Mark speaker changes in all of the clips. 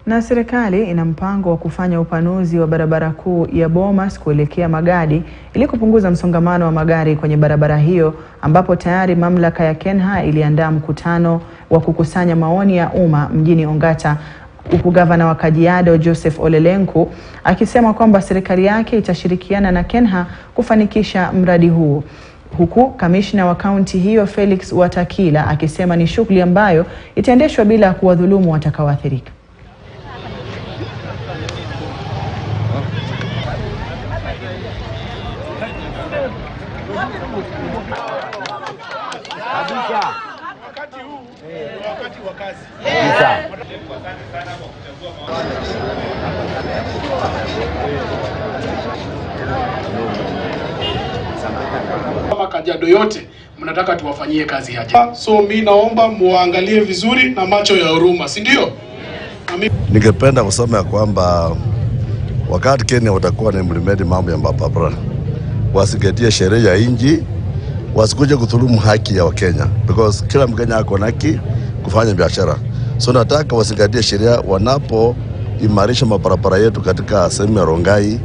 Speaker 1: Na serikali ina mpango wa kufanya upanuzi wa barabara kuu ya Bomas kuelekea Magadi ili kupunguza msongamano wa magari kwenye barabara hiyo, ambapo tayari mamlaka ya Kenha iliandaa mkutano wa kukusanya maoni ya umma mjini Ongata, huku gavana wa Kajiado Joseph Olelenku akisema kwamba serikali yake itashirikiana na Kenha kufanikisha mradi huu, huku kamishna wa kaunti hiyo Felix Watakila akisema ni shughuli ambayo itaendeshwa bila kuwadhulumu watakaoathirika.
Speaker 2: Wakati wa kazi. Kama Kajiado yote mnataka tuwafanyie kazi haja. So mimi naomba muangalie vizuri na macho ya huruma, si ndio?
Speaker 3: Ningependa kusema kwamba wakati Kenya watakuwa na implement mambo ya barabara, wasigatie sheria ya nchi, wasikuje kudhulumu haki ya Wakenya, because kila Mkenya ako na haki kufanya biashara. So nataka wasigatie sheria wanapo imarisha mabarabara yetu katika sehemu ya Rongai,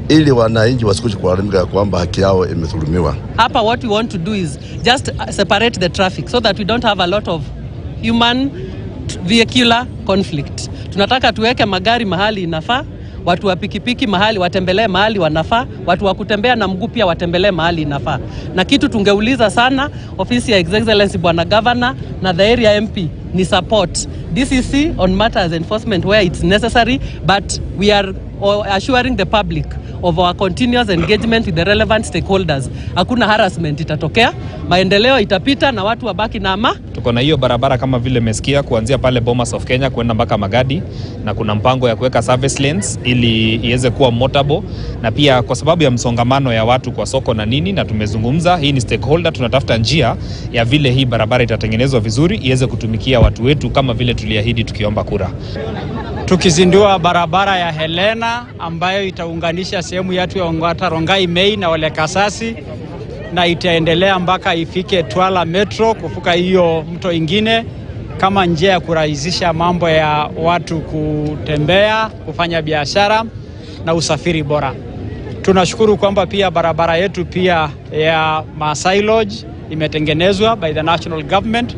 Speaker 3: ili wananchi wasikuje kulalamika kwamba haki yao imedhulumiwa.
Speaker 4: Hapa what we want to do is just separate the traffic so that we don't have a lot of human vehicular conflict. Tunataka tuweke magari mahali inafaa, watu wa pikipiki mahali watembelee mahali wanafaa, watu wa kutembea na mguu pia watembelee mahali inafaa. Na kitu tungeuliza sana ofisi ya His Excellency Bwana Governor na the area MP ni support DCC on matters enforcement where it's necessary, but we are assuring the public of our continuous engagement with the relevant stakeholders. Hakuna harassment itatokea, maendeleo itapita na watu wabaki na ama.
Speaker 5: Tuko na hiyo barabara kama vile mesikia kuanzia pale Bomas of Kenya kwenda mpaka Magadi, na kuna mpango ya kuweka service lanes ili iweze kuwa motorable, na pia kwa sababu ya msongamano ya watu kwa soko na nini, na tumezungumza hii ni stakeholder, tunatafuta njia ya vile hii barabara itatengenezwa vizuri iweze kutumikia watu wetu kama vile tuliahidi tukiomba kura.
Speaker 6: Tukizindua barabara ya Helena ambayo itaunganisha sehemu yetu ya Ongata Rongai Mei na Ole Kasasi, na itaendelea mpaka ifike Twala Metro kufuka hiyo mto ingine, kama njia ya kurahisisha mambo ya watu kutembea, kufanya biashara na usafiri bora. Tunashukuru kwamba pia barabara yetu pia ya Maasai Lodge imetengenezwa by the national government,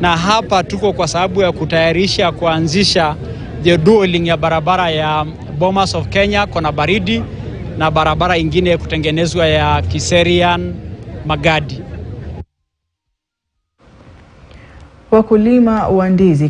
Speaker 6: na hapa tuko kwa sababu ya kutayarisha kuanzisha the dueling ya barabara ya Bomas of Kenya kona baridi na barabara ingine kutengenezwa ya Kiserian Magadi.
Speaker 1: Wakulima wa ndizi